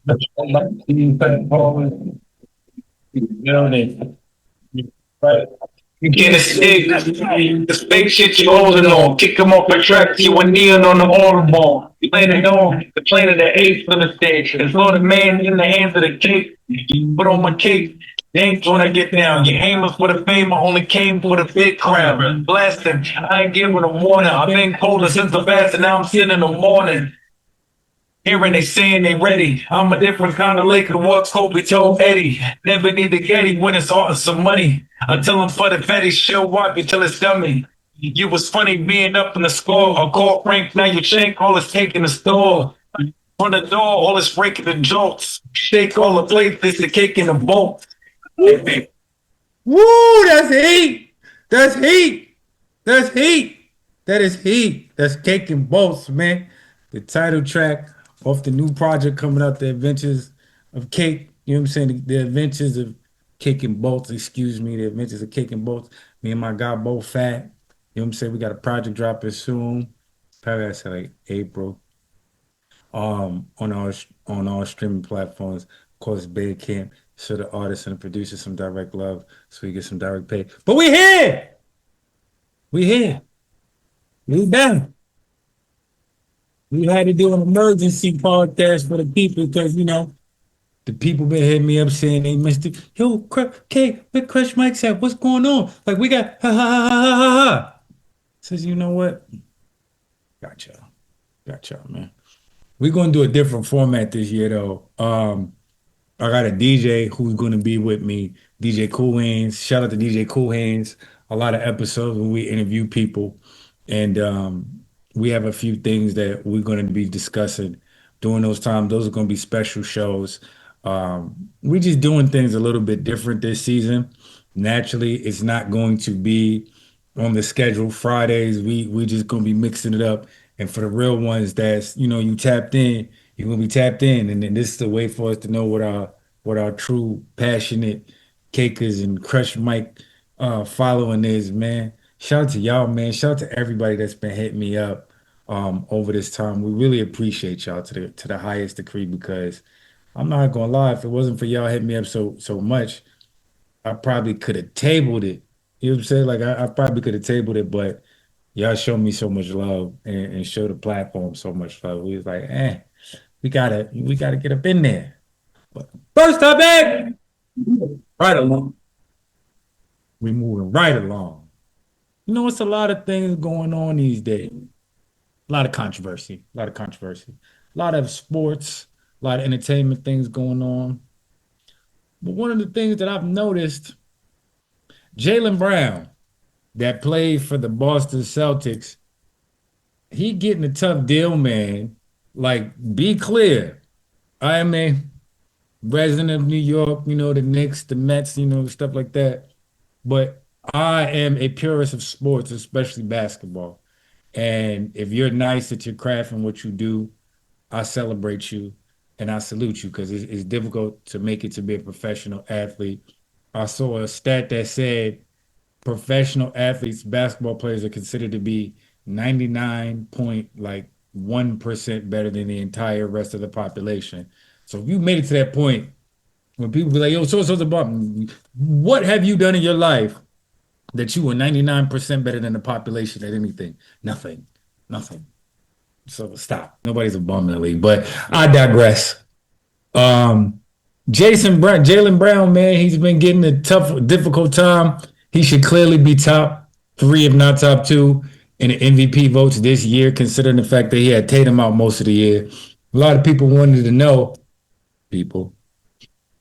Right. You can't escape this fake shit you holding on. Kick them off the track, you were kneeling on the audible. You landed on the plane of the eighth for the stage. It's Lord of man in the hands of the cake. Put on my cake. Thanks when I get down. You aiming for the fame, I only came for the big crowd. Blasting, I ain't giving a warning. I've been colder since the fast, and now I'm sitting in the morning. Hearing they saying they ready. I'm a different kind of Laker. What Kobe told Eddie. Never need to get it when it's all some money. Until I'm for the Fetty, she'll wipe you till it's dummy. You was funny being up in the score. A call Frank, now you shake all it's taking the store. On the door, all it's breaking the jolts. Shake all the plates, it's the cake in the bolt. Woo, that's heat. That's heat. That's heat. That is heat. That's Cake and Bolts, man. The title track off the new project coming out, The Adventures of Cake. You know what I'm saying? The Adventures of Cake and Bolts, excuse me. The Adventures of Cake and Bolts. Me and my guy both fat. You know what I'm saying? We got a project dropping soon. Probably I said like April. On all streaming platforms. Of course, Bandcamp. Show the artists and the producers some direct love so we get some direct pay. But we here. We here. We done. We had to do an emergency podcast for the people because, the people been hitting me up saying they missed it. Yo, where Crush Mike's at? What's going on? Like, we got ha ha ha ha ha ha. Says, you know what? Got y'all. Got y'all, man. We're going to do a different format this year, though. I got a DJ who's going to be with me, DJ Cool Hands. Shout out to DJ Cool Hands. A lot of episodes when we interview people. And we have a few things that we're going to be discussing during those times. Those are going to be special shows. We're just doing things a little bit different this season. Naturally, it's not going to be on the schedule Fridays. We just going to be mixing it up. And for the real ones that's, you tapped in, you're gonna be tapped in. And then this is the way for us to know what our true passionate cakers and Crush Mike following is, man. Shout out to y'all, man. Shout out to everybody that's been hitting me up over this time. We really appreciate y'all to the highest degree because I'm not gonna lie, if it wasn't for y'all hitting me up so much, I probably could have tabled it. You know what I'm saying? Like I probably could have tabled it, but y'all show me so much love and show the platform so much love. We was like, we gotta get up in there. But first topic, right along. We moving right along. It's a lot of things going on these days. A lot of controversy. A lot of sports, a lot of entertainment things going on. But one of the things that I've noticed, Jaylen Brown, that played for the Boston Celtics, he getting a tough deal, man. Like, be clear. I am a resident of New York, the Knicks, the Mets, stuff like that. But I am a purist of sports, especially basketball. And if you're nice at your craft and what you do, I celebrate you and I salute you because it's difficult to make it to be a professional athlete. I saw a stat that said professional athletes, basketball players are considered to be 99.1% better than the entire rest of the population. So if you made it to that point, when people be like, yo, so-and-so's a bum, what have you done in your life that you were 99% better than the population at anything? Nothing. So stop. Nobody's a bum in the league, but I digress. Jaylen Brown, man, he's been getting a tough, difficult time. He should clearly be top 3, if not top 2, in the MVP votes this year, considering the fact that he had Tatum out most of the year. A lot of people wanted to know,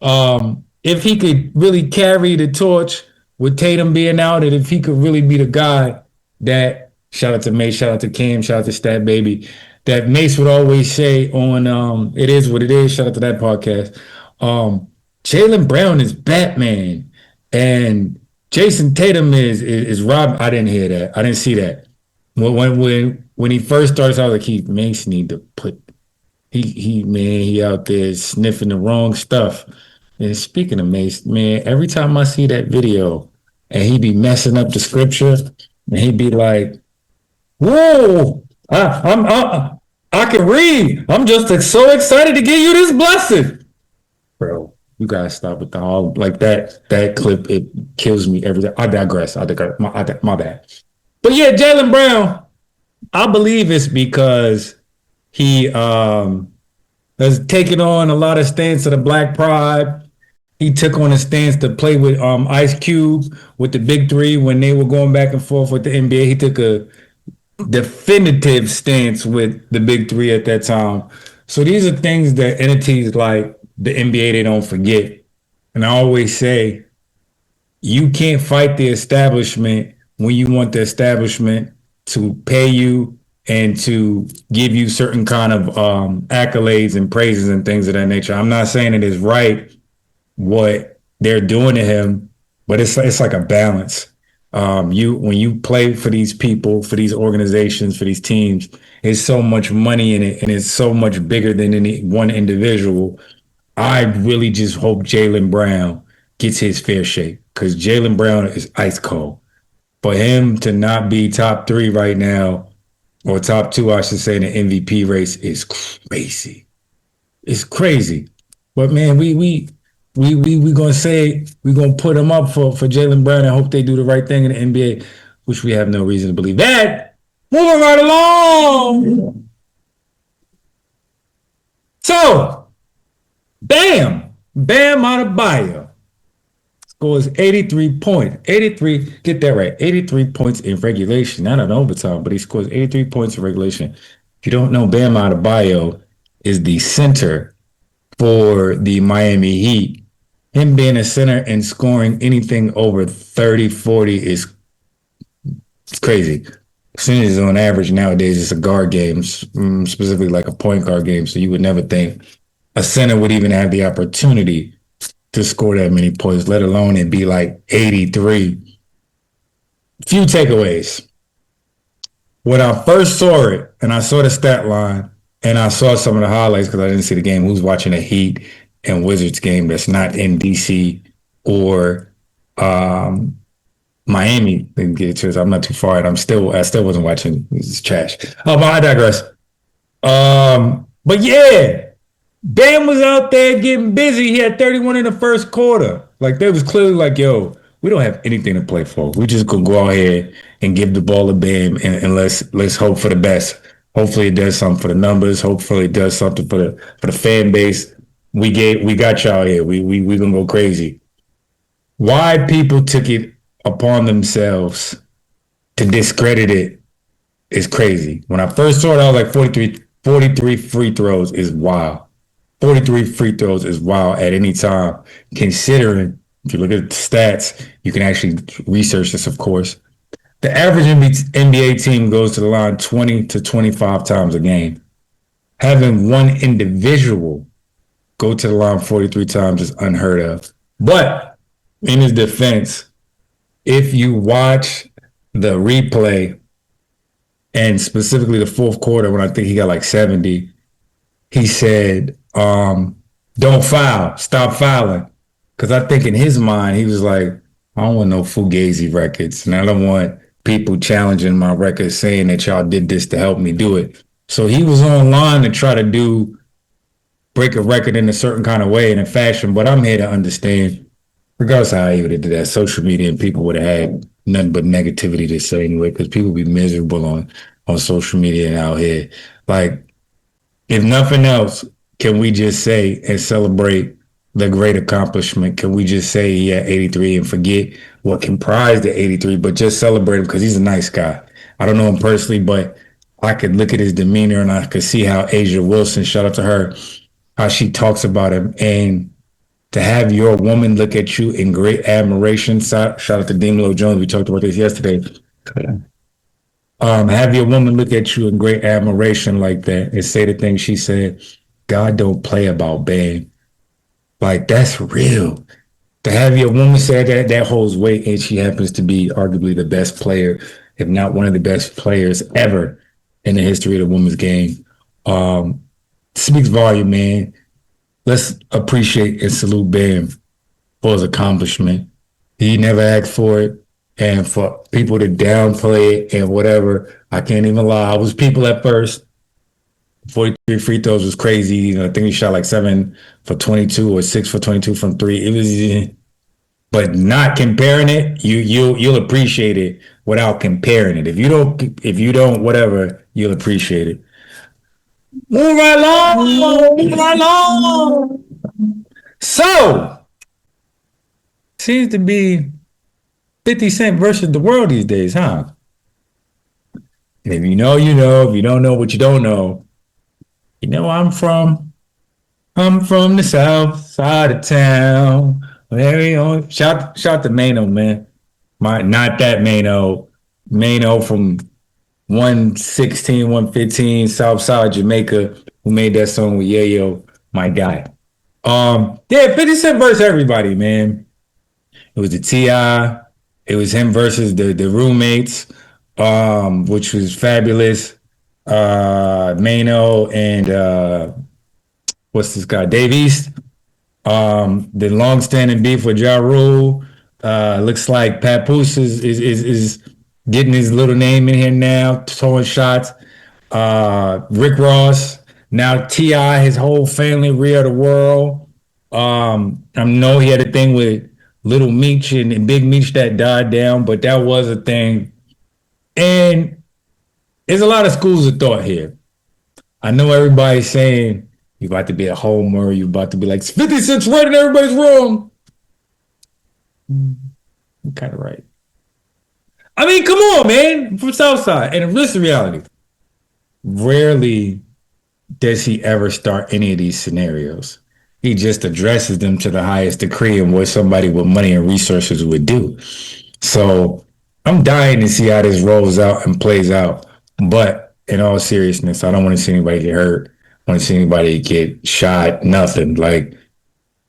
if he could really carry the torch with Tatum being out, and if he could really be the guy that, shout out to Mace, shout out to Cam, shout out to Stat Baby, that Mace would always say on It Is What It Is, shout out to that podcast. Jaylen Brown is Batman, and Jason Tatum is Rob. I didn't hear that. I didn't see that. When he first starts out, like he Mace need to put he out there sniffing the wrong stuff. And speaking of Mace, man, every time I see that video and he be messing up the scripture and he be like, "Whoa, I can read. I'm just so excited to give you this blessing. Bro, you gotta stop with the all like that. That clip, it kills me every day. I digress. My bad. But yeah, Jaylen Brown, I believe it's because he has taken on a lot of stance of the Black Pride. He took on a stance to play with Ice Cube with the Big Three when they were going back and forth with the NBA. He took a definitive stance with the Big Three at that time. So these are things that entities like the NBA they don't forget. And I always say you can't fight the establishment when you want the establishment to pay you and to give you certain kind of accolades and praises and things of that nature. I'm not saying it is right what they're doing to him, but it's like a balance. You when you play for these people, for these organizations, for these teams, there's so much money in it, and it's so much bigger than any one individual. I really just hope Jaylen Brown gets his fair shake because Jaylen Brown is ice cold. For him to not be top three right now, or top two, I should say, in the MVP race is crazy. It's crazy. But man, we gonna say we gonna put him up for Jaylen Brown and hope they do the right thing in the NBA, which we have no reason to believe that. Moving right along. So, Bam Adebayo scores 83 points. 83, get that right. 83 points in regulation, not in overtime, but he scores 83 points in regulation. If you don't know, Bam Adebayo is the center for the Miami Heat. Him being a center and scoring anything over 30, 40 is crazy. Percentages on average nowadays, it's a guard game, specifically like a point guard game. So you would never think a center would even have the opportunity to score that many points, let alone it be like 83. Few takeaways. When I first saw it and I saw the stat line and I saw some of the highlights because I didn't see the game, who's watching a Heat and Wizards game that's not in DC or Miami? Didn't get to it. I'm not too far. And I still wasn't watching. This is trash. Oh, but I digress. But yeah, Bam was out there getting busy. He had 31 in the first quarter. Like they was clearly like, yo, we don't have anything to play for. We just gonna go out here and give the ball to Bam and let's hope for the best. Hopefully it does something for the numbers. Hopefully it does something for the fan base. We got y'all here. We gonna go crazy. Why people took it upon themselves to discredit it is crazy. When I first saw it, I was like 43 free throws is wild. 43 free throws is wild at any time, considering if you look at the stats, you can actually research this, of course. The average NBA team goes to the line 20 to 25 times a game. Having one individual go to the line 43 times is unheard of. But in his defense, if you watch the replay and specifically the fourth quarter when I think he got like 70, he said, don't foul, stop fouling. Because I think in his mind, he was like, I don't want no Fugazi records. And I don't want people challenging my records saying that y'all did this to help me do it. So he was online to try to break a record in a certain kind of way and in fashion. But I'm here to understand, regardless of how he would have did that, social media and people would have had nothing but negativity to say anyway, because people be miserable on social media and out here. Like, if nothing else, can we just say and celebrate the great accomplishment? Can we just say he had 83 and forget what comprised the 83, but just celebrate him because he's a nice guy. I don't know him personally, but I could look at his demeanor and I could see how Asia Wilson, shout out to her, how she talks about him. And to have your woman look at you in great admiration, shout out to Demelo Jones, we talked about this yesterday. Have your woman look at you in great admiration like that and say the things she said, God don't play about Bam. Like, that's real. To have your woman say that holds weight, and she happens to be arguably the best player, if not one of the best players ever in the history of the women's game. Speaks volume, man. Let's appreciate and salute Bam for his accomplishment. He never asked for it. And for people to downplay it and whatever, I can't even lie. I was people at first. 43 free throws was crazy. I think he shot like 7 for 22 or 6 for 22 from three. It was, but not comparing it, you'll appreciate it without comparing it. If you don't, whatever, you'll appreciate it. Move right along, move right along. So seems to be 50 Cent versus the world these days, huh? And if you know, you know. If you don't know what you don't know, I'm from the south side of town. Very on. Shout to Mano, man. Not that Mano. Mano from 116, 115, South Side Jamaica, who made that song with Yayo, my guy. Yeah, 50 Cent versus everybody, man. It was the T.I., it was him versus the roommates, which was fabulous. Mano and what's this guy? Dave East. The long-standing beef with Ja Rule. Looks like Papoose is getting his little name in here now, throwing shots. Rick Ross. Now T.I., his whole family, Rhea the World. I know he had a thing with Little Meech and Big Meech that died down, but that was a thing. And there's a lot of schools of thought here. I know everybody's saying you about to be a homer, you about to be like 50 Cent's right and everybody's wrong. I'm kind of right. I mean, come on, man. I'm from Southside. And this is reality. Rarely does he ever start any of these scenarios. He just addresses them to the highest degree and what somebody with money and resources would do. So I'm dying to see how this rolls out and plays out. But in all seriousness, I don't want to see anybody get hurt. I want to see anybody get shot, nothing. Like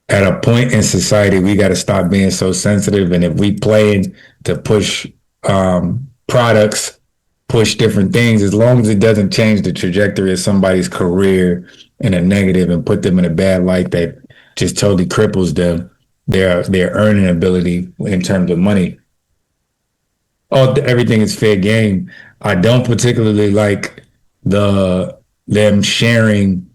at a point in society, we got to stop being so sensitive. And if we plan to push products, push different things, as long as it doesn't change the trajectory of somebody's career in a negative and put them in a bad light that just totally cripples them, their earning ability in terms of money. Everything is fair game. I don't particularly like them sharing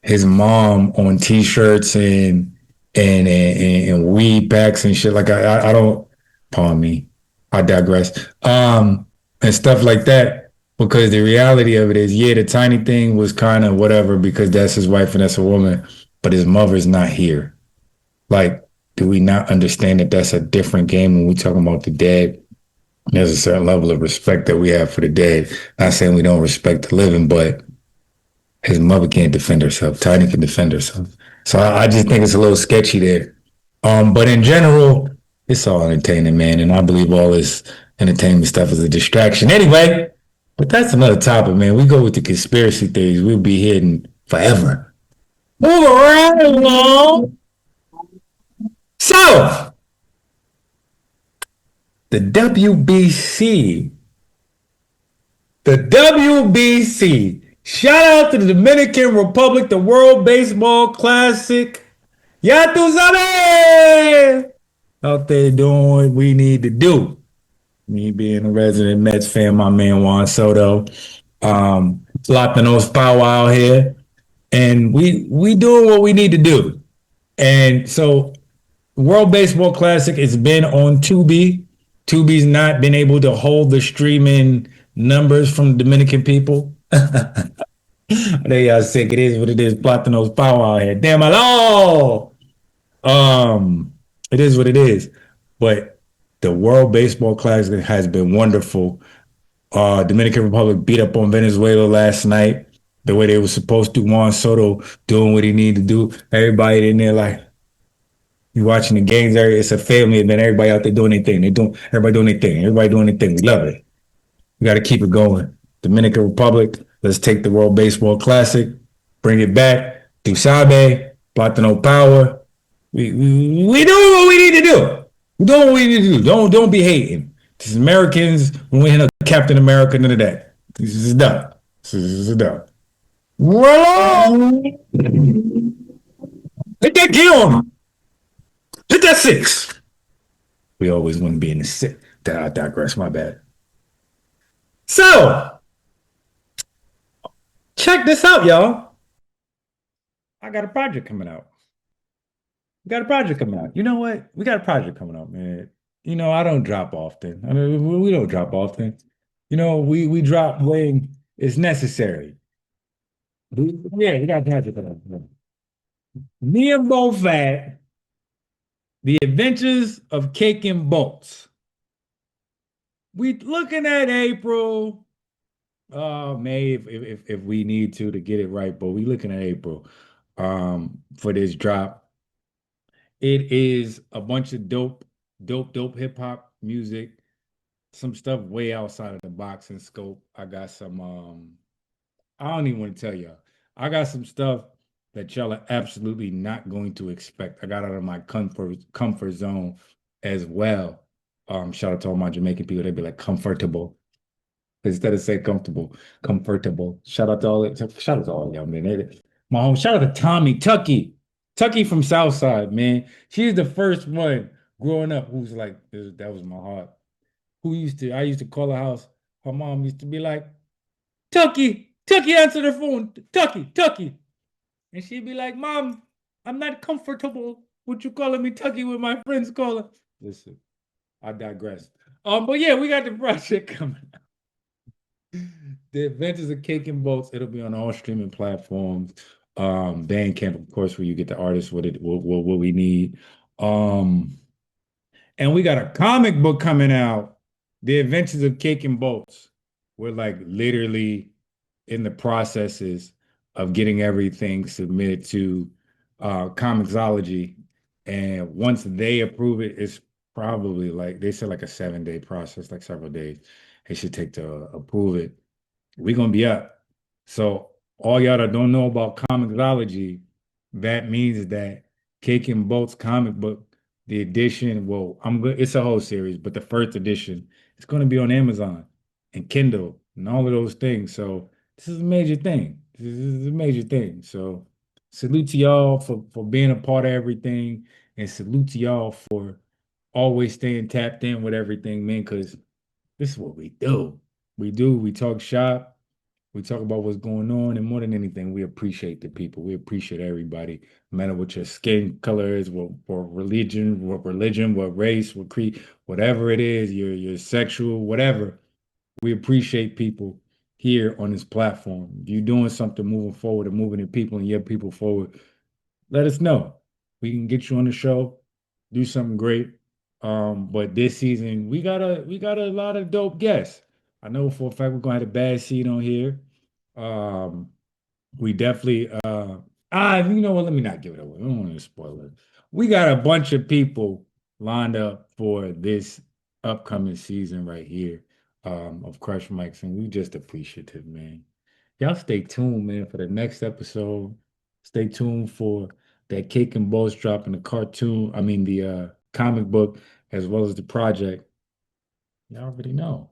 his mom on T-shirts and weed packs and shit. Like I don't. Pardon me. I digress. And stuff like that. Because the reality of it is, yeah, the tiny thing was kind of whatever because that's his wife and that's a woman, but his mother's not here. Like, do we not understand that that's a different game when we talking about the dead? There's a certain level of respect that we have for the dead. Not saying we don't respect the living, but his mother can't defend herself. Tiny can defend herself. So I just think it's a little sketchy there. But in general, it's all entertaining, man. And I believe all this entertainment stuff is a distraction. Anyway, but that's another topic, man. We go with the conspiracy theories. We'll be hidden forever. Move around along. So, the WBC. The WBC. Shout out to the Dominican Republic, the World Baseball Classic. Ya tu sabes! Out there doing what we need to do. Me being a resident Mets fan, my man Juan Soto. Latinos power out here. And we doing what we need to do. And so World Baseball Classic has been on Tubi. Tubi's not been able to hold the streaming numbers from the Dominican people. They are sick. It is what it is. Platinos power out here. Damn hello. It is what it is. But the World Baseball Classic has been wonderful. Dominican Republic beat up on Venezuela last night. The way they were supposed to. Juan Soto doing what he needed to do. Everybody in there like, you watching the games. It's a family event. Everybody out there doing their thing. Everybody doing their thing. Everybody doing their thing. We love it. We got to keep it going. Dominican Republic. Let's take the World Baseball Classic, bring it back. Tusabe, Platano Power. We doing what we need to do. We doing what we need to do. Don't be hating. This is Americans. We ain't no Captain America, none of that. This is done. This is done. Well, hit that key on him. Hit that six. We always want to be in the six. I digress. My bad. So, Check this out, y'all. I got a project coming out. We got a project coming out. You know what? We got a project coming out, man. You know, I don't drop often. I mean, we don't drop often. You know, we drop when it's necessary. Yeah, we got a project coming out. Me and Bo Fat, The Adventures of Cake and Bolts. We looking at April, May if we need to get it right, but we looking at April for this drop. It is a bunch of dope hip hop music, some stuff way outside of the box and scope. I got some I don't even want to tell y'all. I got some stuff that y'all are absolutely not going to expect. I got out of my comfort zone as well. Shout out to all my Jamaican people. They'd be like comfortable instead of say comfortable, comfortable. Shout out to all y'all, man. My home. Shout out to Tommy Tucky from Southside, man. She's the first one growing up who's like, that was my heart. I used to call her house. Her mom used to be like, Tucky, answer the phone. Tucky. And she'd be like, Mom, I'm not comfortable with you calling me Tucky when my friends call her. Listen, I digress. But yeah, we got the project coming. The Adventures of Cake and Boats. It'll be on all streaming platforms. Bandcamp, of course, where you get the artists what we need. And we got a comic book coming out, The Adventures of Cake and Boats. We're like literally in the processes of getting everything submitted to Comixology. And once they approve it, it's probably like they said like a 7-day process, like several days. It should take to approve it. We're gonna be up. So all y'all that don't know about Comixology, that means that Cake and Boats comic book, the edition, well, it's a whole series, but the first edition, it's gonna be on Amazon and Kindle and all of those things. So this is a major thing. This is a major thing. So salute to y'all for being a part of everything, and salute to y'all for always staying tapped in with everything, man, because this is what we do. We talk shop, we talk about what's going on, and more than anything, we appreciate the people. We appreciate everybody, no matter what your skin color is, what religion, what race, what creed, whatever it is, your sexual, whatever. We appreciate people here on this platform. If you're doing something moving forward and moving the people and your people forward, let us know. We can get you on the show, do something great. But this season we got a lot of dope guests. I know for a fact we're gonna have a bad seed on here. Um, we definitely you know what? Let me not give it away. I don't want to spoil it. We got a bunch of people lined up for this upcoming season right here of Crush Mics, and we just appreciative, man. Y'all stay tuned, man, for the next episode. Stay tuned for that Cake and Balls dropping the cartoon, I mean the comic book as well as the project. Y'all already know.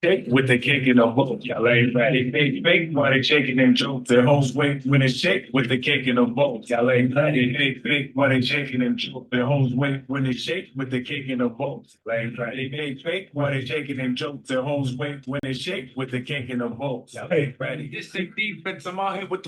Shake with the kick in the boat. Y'all ain't ready. Fake while they shaking them jokes. Their hoes wait when it's shake with the kick in the boat. Y'all ain't ready. Fake while they shaking them jokes. Their hoes wait when it's shake with the kick in the boat. Y'all ain't ready. Fake while they shaking them jokes. Their hoes wait when it's shake with the kick in the boat. Y'all ain't ready. This sick defense. I'm out here with the